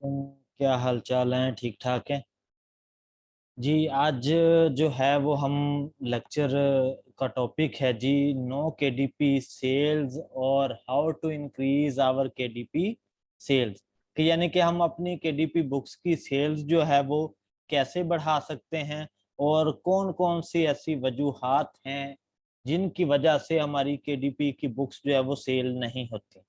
क्या हाल चाल है? ठीक ठाक है जी। आज जो है वो हम लेक्चर का टॉपिक है जी, नो केडीपी सेल्स और how to increase our KDP sales. कि यानी कि हम अपनी केडीपी बुक्स की सेल्स जो है वो कैसे बढ़ा सकते हैं, और कौन कौन सी ऐसी वजूहात हैं जिनकी वजह से हमारी केडीपी की बुक्स जो है वो सेल नहीं होती।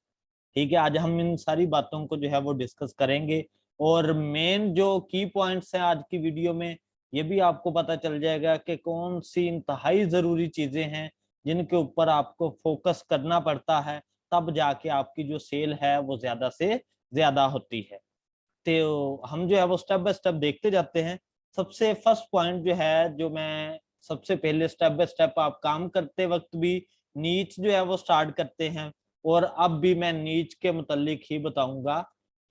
ठीक है, आज हम इन सारी बातों को जो है वो डिस्कस करेंगे। और मेन जो की पॉइंट्स हैं आज की वीडियो में, ये भी आपको पता चल जाएगा कि कौन सी इंतहाई जरूरी चीजें हैं जिनके ऊपर आपको फोकस करना पड़ता है, तब जाके आपकी जो सेल है वो ज्यादा से ज्यादा होती है। तो हम जो है वो स्टेप बाय स्टेप देखते जाते हैं। सबसे फर्स्ट पॉइंट जो है, जो मैं सबसे पहले स्टेप बाय स्टेप आप काम करते वक्त भी नीच जो है वो स्टार्ट करते हैं, और अब भी मैं नीच के मुतालिक ही बताऊंगा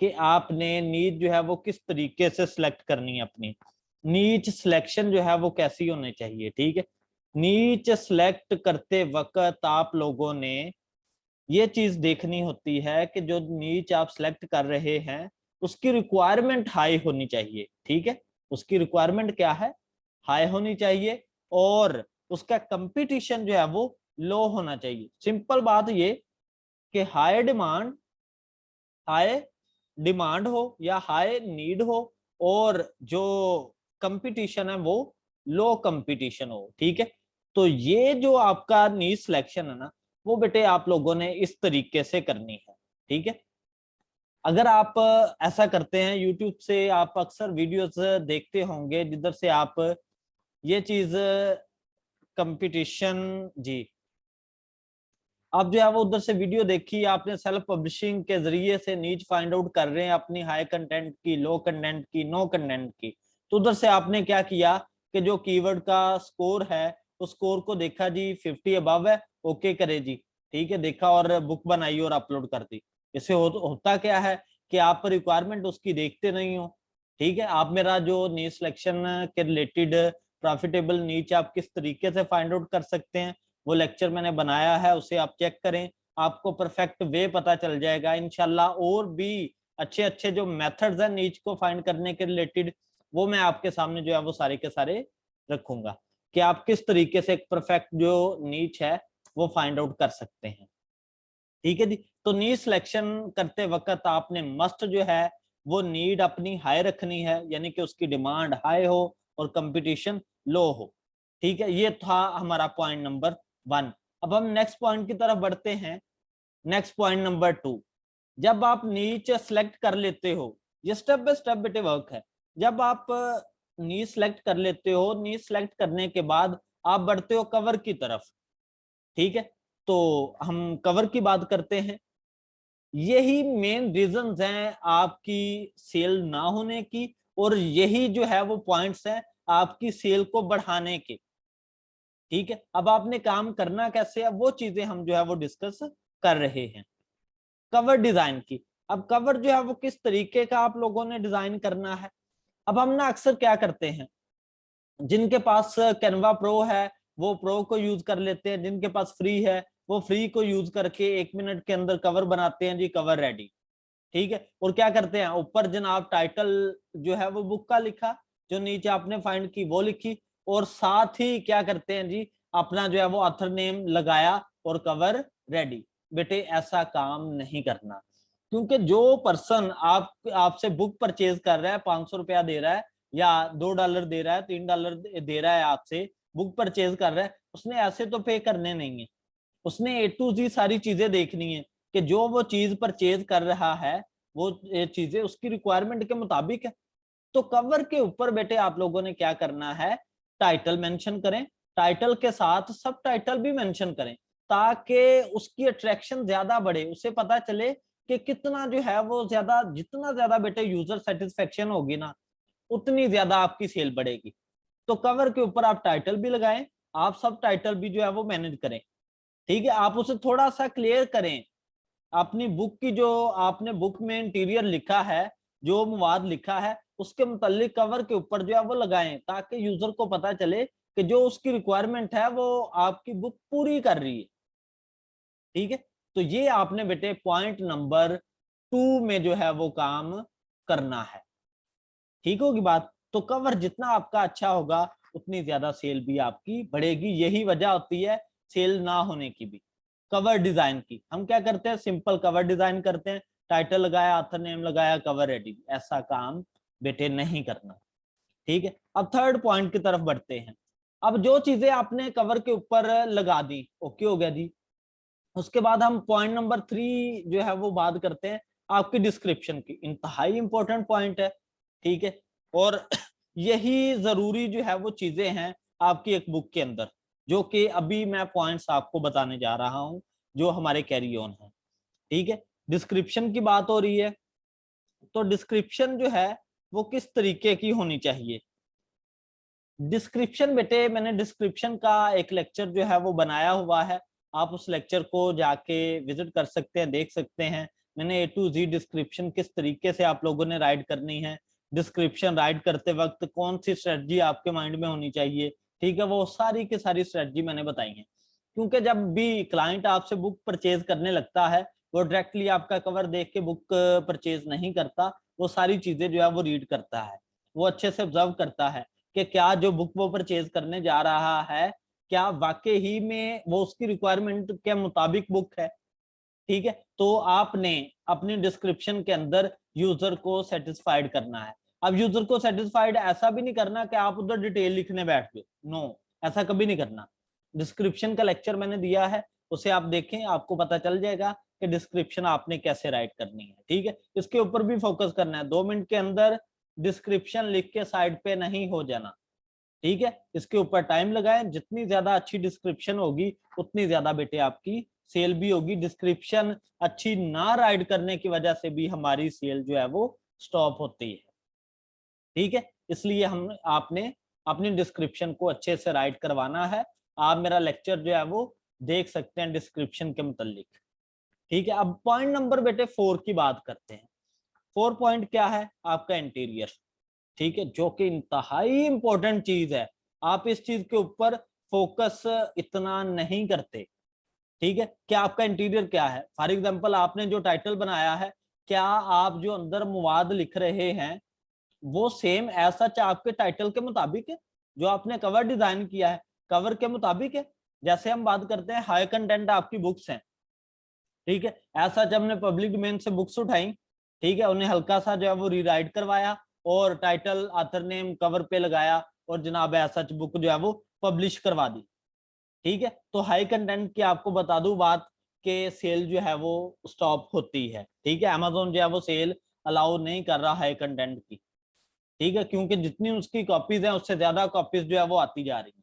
कि आपने नीच जो है वो किस तरीके से सिलेक्ट करनी है। अपनी नीच सिलेक्शन जो है वो कैसी होनी चाहिए। ठीक है, नीच सिलेक्ट करते वक्त आप लोगों ने ये चीज देखनी होती है कि जो नीच आप सिलेक्ट कर रहे हैं उसकी रिक्वायरमेंट हाई होनी चाहिए। ठीक है, उसकी रिक्वायरमेंट क्या है? हाई होनी चाहिए। और उसका कंपटीशन जो है वो लो होना चाहिए। सिंपल बात ये कि हाई डिमांड हो या हाई नीड हो, और जो कंपटीशन है वो लो कंपटीशन हो। ठीक है, तो ये जो आपका नीड सिलेक्शन है ना, वो बेटे आप लोगों ने इस तरीके से करनी है। ठीक है, अगर आप ऐसा करते हैं, यूट्यूब से आप अक्सर वीडियोस देखते होंगे जिधर से आप ये चीज कंपटीशन जी, आप जो है वो उधर से वीडियो देखी, आपने सेल्फ पब्लिशिंग के जरिए से नीच फाइंड आउट कर रहे हैं अपनी हाई कंटेंट की, लो कंटेंट की, नो कंटेंट की। तो उधर से आपने क्या किया कि जो कीवर्ड का स्कोर है उस स्कोर को देखा जी, 50 अबव है, ओके करे जी। ठीक है, देखा और बुक बनाई और अपलोड कर दी। इससे होता क्या है कि आप रिक्वायरमेंट उसकी देखते नहीं हो। ठीक है, आप मेरा जो नीच सिलेक्शन के रिलेटेड प्रॉफिटेबल नीच आप किस तरीके से फाइंड आउट कर सकते हैं, वो लेक्चर मैंने बनाया है, उसे आप चेक करें, आपको परफेक्ट वे पता चल जाएगा इंशाल्लाह। और भी अच्छे अच्छे जो मेथड्स हैं नीच को फाइंड करने के रिलेटेड, वो मैं आपके सामने जो है वो सारे के सारे रखूंगा कि आप किस तरीके से एक परफेक्ट जो नीच है वो फाइंड आउट कर सकते हैं। ठीक है जी, तो नीड सिलेक्शन करते वक्त आपने मस्ट जो है वो नीड अपनी हाई रखनी है, यानी कि उसकी डिमांड हाई हो और कंपटीशन लो हो। ठीक है, ये था हमारा पॉइंट नंबर 1। अब हम नेक्स्ट पॉइंट की तरफ बढ़ते हैं। नेक्स्ट पॉइंट नंबर 2, जब आप नीच सेलेक्ट कर लेते हो, ये स्टेप बाय स्टेप बेटे वर्क है। जब आप नीच सेलेक्ट कर लेते हो, नीच सेलेक्ट करने के बाद आप बढ़ते हो कवर की तरफ। ठीक है, तो हम कवर की बात करते हैं। यही मेन रीजंस हैं आपकी सेल ना होने की, और यही जो है वो पॉइंट्स हैं आपकी सेल को बढ़ाने के। ठीक है, अब आपने काम करना कैसे है वो चीजें हम जो है वो डिस्कस कर रहे हैं। कवर डिजाइन की, अब कवर जो है वो किस तरीके का आप लोगों ने डिजाइन करना है। अब हम ना अक्सर क्या करते हैं, जिनके पास कैनवा प्रो है वो प्रो को यूज कर लेते हैं, जिनके पास फ्री है वो फ्री को यूज करके 1 मिनट के अंदर कवर बनाते हैं जी, कवर रेडी। ठीक है, और क्या करते हैं, ऊपर जनाब टाइटल जो है वो बुक का लिखा, जो नीचे आपने फाइंड की वो लिखी, और साथ ही क्या करते हैं जी, अपना जो है वो ऑथर नेम लगाया और कवर रेडी। बेटे ऐसा काम नहीं करना, क्योंकि जो पर्सन आपसे बुक परचेज कर रहा है, 500 रुपया दे रहा है या $2 दे रहा है, $3 दे रहा है, आपसे बुक परचेज कर रहा है, उसने ऐसे तो पे करने नहीं है। उसने ए टू जी सारी चीजें देखनी है कि जो वो चीज परचेज कर रहा है वो चीजें उसकी रिक्वायरमेंट के मुताबिक है। तो कवर के ऊपर बेटे आप लोगों ने क्या करना है, टाइटल मेंशन करें, टाइटल के साथ सब टाइटल भी मेंशन करें, ताकि उसकी अट्रैक्शन ज्यादा बढ़े, उसे पता चले कि कितना जो है वो ज्यादा, जितना ज्यादा बेटे यूजर सेटिस्फेक्शन होगी ना, उतनी ज्यादा आपकी सेल बढ़ेगी। तो कवर के ऊपर आप टाइटल भी लगाएं, आप सब टाइटल भी जो है वो मैनेज करें। ठीक है, आप उसे थोड़ा सा क्लियर करें, अपनी बुक की जो आपने बुक में इंटीरियर लिखा है, जो मवाद लिखा है उसके मुतालिक कवर के ऊपर जो है वो लगाएं, ताकि यूजर को पता चले कि जो उसकी रिक्वायरमेंट है वो आपकी बुक पूरी कर रही है। ठीक है, तो ये आपने बेटे पॉइंट नंबर 2 में जो है वो काम करना है। ठीक होगी बात। तो कवर जितना आपका अच्छा होगा उतनी ज्यादा सेल भी आपकी बढ़ेगी। यही वजह होती है सेल ना होने की भी। कवर डिजाइन की हम क्या करते हैं, सिंपल कवर डिजाइन करते हैं, टाइटल लगाया, ऑथर नेम लगाया, कवर रेडी। ऐसा काम बेटे नहीं करना। ठीक है, अब थर्ड पॉइंट की तरफ बढ़ते हैं। अब जो चीजें आपने कवर के ऊपर लगा दी, ओके हो गया जी। उसके बाद हम पॉइंट नंबर 3 जो है वो बात करते हैं आपकी डिस्क्रिप्शन की। इंतहाई इंपॉर्टेंट पॉइंट है। ठीक है, और यही जरूरी जो है वो चीजें हैं आपकी एक बुक के अंदर, जो कि अभी मैं पॉइंट्स आपको बताने जा रहा हूं जो हमारे कैरी ऑन है। ठीक है, डिस्क्रिप्शन की बात हो रही है, तो डिस्क्रिप्शन जो है वो किस तरीके की होनी चाहिए। डिस्क्रिप्शन बेटे, मैंने डिस्क्रिप्शन का एक लेक्चर जो है वो बनाया हुआ है, आप उस लेक्चर को जाके विजिट कर सकते हैं, देख सकते हैं। मैंने A to Z डिस्क्रिप्शन किस तरीके से आप लोगों ने राइट करनी है, डिस्क्रिप्शन राइट करते वक्त कौन सी स्ट्रेटजी आपके माइंड में होनी चाहिए, ठीक है, वो सारी की सारी स्ट्रेटजी मैंने बताई है। क्योंकि जब भी क्लाइंट आपसे बुक परचेज करने लगता है, वो डायरेक्टली आपका कवर देख के बुक परचेज नहीं करता, वो सारी चीजें जो है वो रीड करता है, वो अच्छे से ऑब्जर्व करता है कि क्या जो बुक वो परचेज करने जा रहा है क्या वाकई ही में वो उसकी रिक्वायरमेंट के मुताबिक बुक है। ठीक है, तो आपने अपनी डिस्क्रिप्शन के अंदर यूजर को सेटिस्फाइड करना है। अब यूजर को सेटिस्फाइड ऐसा भी नहीं करना कि आप उधर डिटेल लिखने बैठ गए, नो, ऐसा कभी नहीं करना। डिस्क्रिप्शन का लेक्चर मैंने दिया है, उसे आप देखें, आपको पता चल जाएगा कि डिस्क्रिप्शन आपने कैसे राइट करनी है। ठीक है, इसके ऊपर भी फोकस करना है, 2 मिनट के अंदर डिस्क्रिप्शन लिख के साइड पे नहीं हो जाना। ठीक है, इसके ऊपर टाइम लगाएं, जितनी ज्यादा अच्छी डिस्क्रिप्शन होगी उतनी ज्यादा बेटे आपकी सेल भी होगी। डिस्क्रिप्शन अच्छी ना राइट करने की वजह से भी हमारी सेल जो है वो स्टॉप होती है। ठीक है, इसलिए हम आपने अपनी डिस्क्रिप्शन को अच्छे से राइट करवाना है। आप मेरा लेक्चर जो है वो देख सकते हैं डिस्क्रिप्शन के मुतालिक। ठीक है, अब पॉइंट नंबर बेटे 4 की बात करते हैं। 4 पॉइंट क्या है आपका, इंटीरियर। ठीक है, जो कि इंतहाई इंपॉर्टेंट चीज है, आप इस चीज के ऊपर फोकस इतना नहीं करते। ठीक है, क्या आपका इंटीरियर क्या है। फॉर एग्जांपल आपने जो टाइटल बनाया है, क्या आप जो अंदर मवाद लिख रहे हैं वो सेम एज सच आपके टाइटल के मुताबिक है, जो आपने कवर डिजाइन किया है कवर के मुताबिक है। जैसे हम बात करते हैं हाई कंटेंट आपकी बुक्स हैं, ठीक है, ऐसा जब हमने पब्लिक डोमेन से बुक्स उठाई, ठीक है, उन्हें हल्का सा जो है वो रीराइट करवाया और टाइटल ऑथर नेम कवर पे लगाया और जनाब ऐसा बुक जो है वो पब्लिश करवा दी। ठीक है, तो हाई कंटेंट की आपको बता दूं बात के सेल जो है वो स्टॉप होती है। ठीक है, अमेजोन जो है वो सेल अलाउ नहीं कर रहा हाई कंटेंट की। ठीक है, क्योंकि जितनी उसकी कॉपीज है उससे ज्यादा कॉपीज जो है वो आती जा रही है।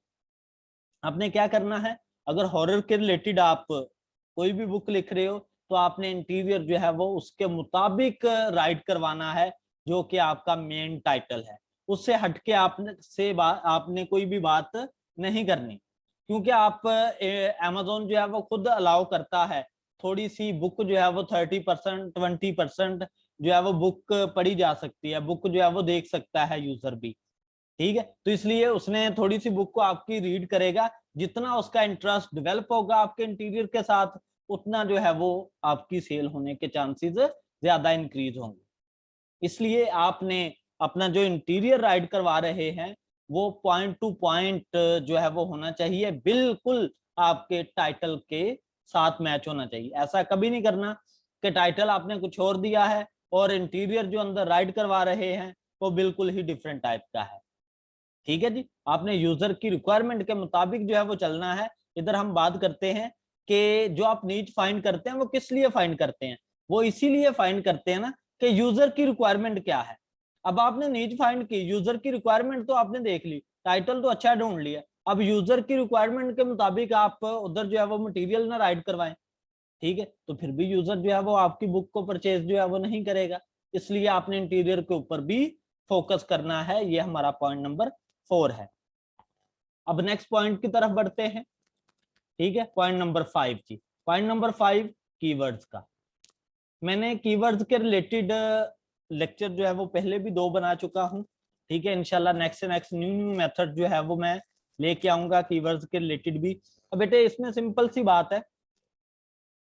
आपने क्या करना है, अगर हॉरर के रिलेटेड आप कोई भी बुक लिख रहे हो तो आपने इंटीरियर जो है वो उसके मुताबिक राइट करवाना है, जो कि आपका मेन टाइटल है। उससे हटके आपने कोई भी बात नहीं करनी, क्योंकि आप अमेजोन जो है वो खुद अलाउ करता है थोड़ी सी बुक जो है वो 30% 20% जो है वो बुक पढ़ी जा सकती है, बुक जो है वो देख सकता है यूजर भी। ठीक है, तो इसलिए उसने थोड़ी सी बुक को आपकी रीड करेगा, जितना उसका इंटरेस्ट डेवलप होगा आपके इंटीरियर के साथ उतना जो है वो आपकी सेल होने के चांसेस ज्यादा इंक्रीज होंगे। इसलिए आपने अपना जो इंटीरियर राइड करवा रहे हैं वो पॉइंट टू पॉइंट जो है वो होना चाहिए, बिल्कुल आपके टाइटल के साथ मैच होना चाहिए। ऐसा कभी नहीं करना कि टाइटल आपने कुछ और दिया है और इंटीरियर जो अंदर राइड करवा रहे हैं वो बिल्कुल ही डिफरेंट टाइप का है। ठीक है जी, आपने यूजर की रिक्वायरमेंट के मुताबिक जो है वो चलना है। इधर हम बात करते हैं कि जो आप नीच फाइंड करते हैं वो किस लिए फाइंड करते हैं, वो इसीलिए फाइंड करते हैं ना कि यूजर की रिक्वायरमेंट क्या है। अब आपने नीच फाइंड की, यूजर की रिक्वायरमेंट तो आपने देख ली, टाइटल तो अच्छा ढूंढ लिया, अब यूजर की रिक्वायरमेंट के मुताबिक आप उधर जो है वो मटेरियल ना राइट करवाएं। ठीक है, तो फिर भी यूजर जो है वो आपकी बुक को परचेज जो है वो नहीं करेगा। इसलिए आपने इंटीरियर के ऊपर भी फोकस करना है। ये हमारा पॉइंट नंबर 4 है। अब नेक्स्ट पॉइंट की तरफ बढ़ते हैं। ठीक है, पॉइंट नंबर 5 जी। पॉइंट नंबर 5 कीवर्ड्स का। मैंने कीवर्ड्स के रिलेटेड लेक्चर जो है वो पहले भी 2 बना चुका हूं। ठीक है, इंशाल्लाह नेक्स्ट से नेक्स्ट न्यू मेथड जो है वो मैं लेके आऊंगा कीवर्ड्स के रिलेटेड भी। अब बेटे इसमें सिंपल सी बात है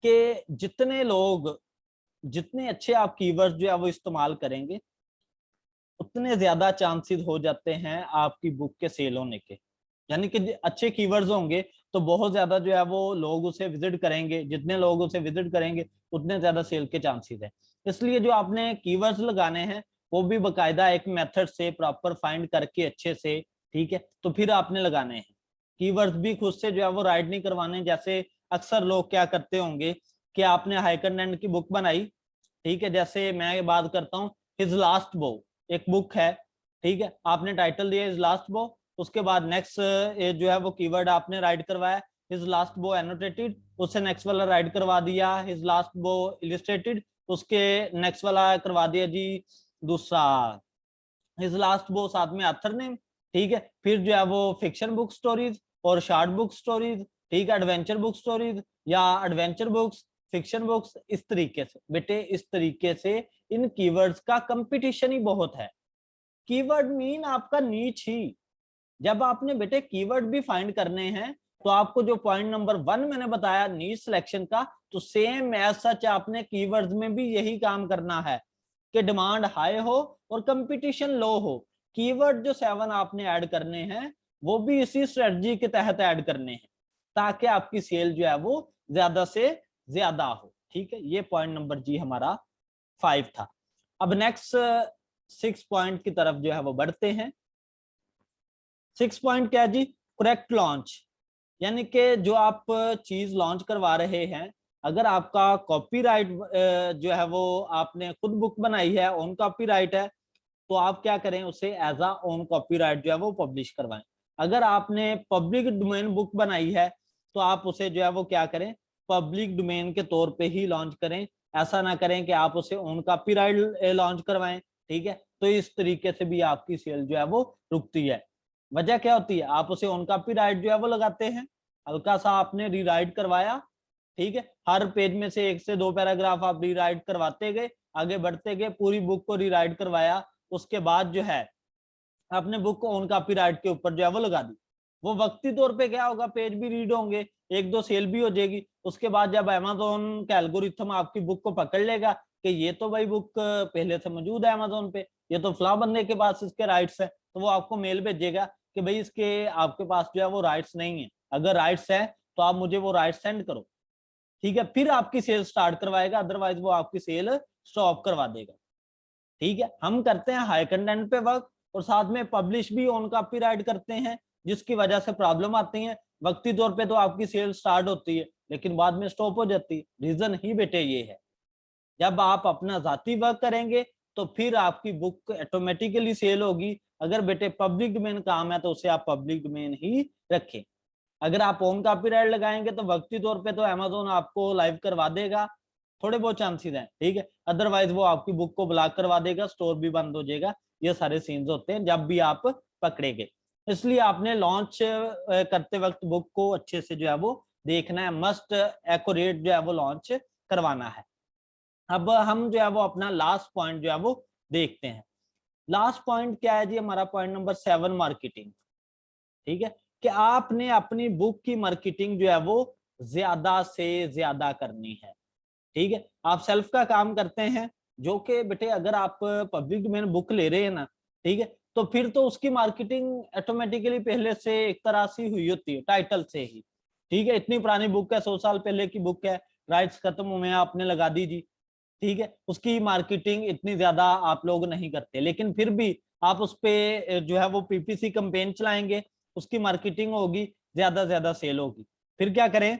कि जितने लोग जितने अच्छे आप कीवर्ड्स जो है वो इस्तेमाल करेंगे उतने ज्यादा चांसेस हो जाते हैं आपकी बुक के सेल होने के। यानी कि अच्छे कीवर्ड्स होंगे तो बहुत ज्यादा जो है वो लोग उसे विजिट करेंगे, जितने लोग उसे विजिट करेंगे उतने ज्यादा सेल के चांसेस है। इसलिए जो आपने कीवर्ड्स लगाने हैं वो भी बकायदा एक मेथड से प्रॉपर फाइंड करके अच्छे से, ठीक है, तो फिर आपने लगाने हैं। कीवर्ड्स भी खुद से जो है वो राइट नहीं करवाने। जैसे अक्सर लोग क्या करते होंगे कि आपने हाई कंटेंट की बुक बनाई, ठीक है, जैसे मैं बात करता हूँ हिज लास्ट बो, एक बुक है, ठीक है, आपने टाइटल दिया हिज लास्ट बो, उसके बाद नेक्स्ट जो है वो कीवर्ड आपने राइट करवाया हिज लास्ट बो एनोटेटेड, उससे नेक्स्ट वाला राइट करवा दिया हिज लास्ट बो इलिस्ट्रेटेड, उसके नेक्स्ट वाला करवा दिया जी दूसरा हिज लास्ट बो साथ में ऑथर नेम, ठीक है, फिर जो है वो फिक्शन बुक स्टोरीज और शॉर्ट बुक स्टोरीज, ठीक है, एडवेंचर बुक स्टोरीज या एडवेंचर बुक्स, फिक्शन बुक्स, इस तरीके से बेटे, इस तरीके से इन कीवर्ड्स का कंपटीशन ही बहुत है। कीवर्ड मीन आपका नीच ही। जब आपने बेटे कीवर्ड भी फाइंड करने हैं तो आपको जो पॉइंट नंबर 1 मैंने बताया नीच सिलेक्शन का, तो सेम एज सच आपने कीवर्ड्स में भी यही काम करना है कि डिमांड हाई हो और कंपटीशन लो हो। कीवर्ड जो 7 आपने ऐड करने हैं वो भी इसी स्ट्रेटजी के तहत ऐड करने हैं ताकि आपकी सेल जो है वो ज्यादा से ज्यादा हो। ठीक है, ये पॉइंट नंबर जी हमारा 5 था। अब नेक्स्ट 6 पॉइंट की तरफ जो है वो बढ़ते हैं। 6 पॉइंट क्या है जी? Correct launch. यानी कि जो आप चीज लॉन्च करवा रहे हैं, अगर आपका कॉपीराइट जो है वो आपने खुद बुक बनाई है, ओन कॉपीराइट है, तो आप क्या करें, उसे एज अ ओन कॉपीराइट जो है वो पब्लिश करवाएं। अगर आपने पब्लिक डोमेन बुक बनाई है तो आप उसे जो है वो क्या करें, पब्लिक डोमेन के तौर पे ही लॉन्च करें। ऐसा ना करें कि आप उसे ओन कॉपीराइट लॉन्च करवाएं, ठीक है, तो इस तरीके से भी आपकी सेल जो है वो रुकती है। वजह क्या होती है, आप उसे ऑन कॉपीराइट जो है वो लगाते हैं, हल्का सा आपने रीराइट करवाया, ठीक है, हर पेज में से 1 से 2 पैराग्राफ आप रीराइट करवाते गए, आगे बढ़ते गए, पूरी बुक को रीराइट करवाया, उसके बाद जो है आपने बुक को ऑन कॉपीराइट के ऊपर जो है वो लगा दी। वो वक्ती तौर पे क्या होगा, पेज भी रीड होंगे, 1-2 सेल भी हो जाएगी। उसके बाद जब अमेज़न का एल्गोरिथम आपकी बुक को पकड़ लेगा कि ये तो भाई बुक पहले से मौजूद है अमेज़न पे, ये तो फला बंदे के पास इसके राइट्स है, तो वो आपको मेल भेजेगा कि भाई इसके आपके पास जो है वो राइट्स नहीं है, अगर राइट्स है तो आप मुझे वो राइट्स सेंड करो, ठीक है, फिर आपकी सेल स्टार्ट करवाएगा, अदरवाइज वो आपकी सेल स्टॉप करवा देगा। ठीक है, हम करते हैं हाई कंटेंट पे वर्क और साथ में पब्लिश भी ऑन कॉपीराइट करते हैं, जिसकी वजह से प्रॉब्लम आती है। वक्ती तौर पे तो आपकी सेल स्टार्ट होती है लेकिन बाद में स्टॉप हो जाती है। रीजन ही बेटे ये है, जब आप अपना जाती वर्क करेंगे तो फिर आपकी बुक ऑटोमेटिकली सेल होगी। अगर बेटे पब्लिक डोमेन काम है तो उसे आप पब्लिक डोमेन ही रखें। अगर आप ओन कॉपीराइट लगाएंगे तो वक्ती तौर पे तो अमेज़न आपको लाइव करवा देगा, थोड़े बहुत चांसेस हैं, ठीक है, अदरवाइज वो आपकी बुक को ब्लॉक करवा देगा, स्टोर भी बंद हो जाएगा। ये सारे सीन्स होते हैं जब भी आप पकड़े गए। इसलिए आपने लॉन्च करते वक्त बुक को अच्छे से जो है वो देखना है, मस्ट एक्यूरेट जो है वो लॉन्च करवाना है। अब हम जो है वो अपना लास्ट पॉइंट जो है वो देखते हैं। लास्ट पॉइंट क्या है जी हमारा? Point number 7, marketing. ठीक है, कि आपने अपनी बुक की मार्केटिंग जो है वो ज्यादा से ज्यादा करनी है। ठीक है, आप सेल्फ का काम करते हैं, जो कि बेटे अगर आप पब्लिक डोमेन बुक ले रहे हैं ना, ठीक है, तो फिर तो उसकी मार्केटिंग ऑटोमेटिकली पहले से एक तरह से हुई होती है, टाइटल से ही। ठीक है, इतनी पुरानी बुक है, 100 साल पहले की बुक है, राइट्स खत्म हुए हैं, आपने लगा दी जी, ठीक है, उसकी मार्केटिंग इतनी ज्यादा आप लोग नहीं करते, लेकिन फिर भी आप उस पे जो है वो पीपीसी कैंपेन चलाएंगे, उसकी मार्केटिंग होगी, ज्यादा सेल होगी। फिर क्या करें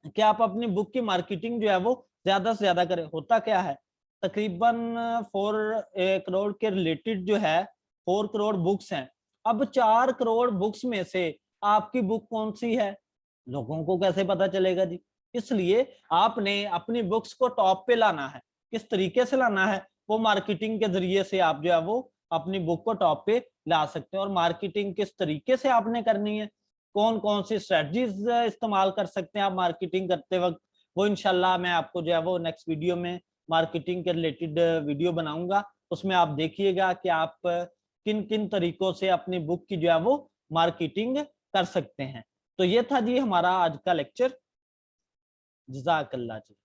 कि आप अपनी बुक की मार्केटिंग जो है वो ज्यादा से ज्यादा करें। होता क्या है, तकरीबन 4 करोड़ के रिलेटेड जो है 4 करोड़ बुक्स हैं। अब 4 करोड़ बुक्स में से आपकी बुक कौन सी है, लोगों को कैसे पता चलेगा जी? इसलिए आपने अपनी बुक्स को टॉप पे लाना है। किस तरीके से लाना है? वो मार्केटिंग के जरिए से आप जो है वो अपनी बुक को टॉप पे ला सकते हैं। और मार्केटिंग किस तरीके से आपने करनी है, कौन कौन सी स्ट्रेटजीज इस्तेमाल कर सकते हैं आप मार्केटिंग करते वक्त, वो इंशाल्लाह मैं आपको जो है वो नेक्स्ट वीडियो में मार्केटिंग के रिलेटेड वीडियो बनाऊंगा। उसमें आप देखिएगा कि आप किन किन तरीकों से अपनी बुक की जो है वो मार्केटिंग कर सकते हैं। तो ये था जी हमारा आज का लेक्चर। जज़ाकल्लाह जी।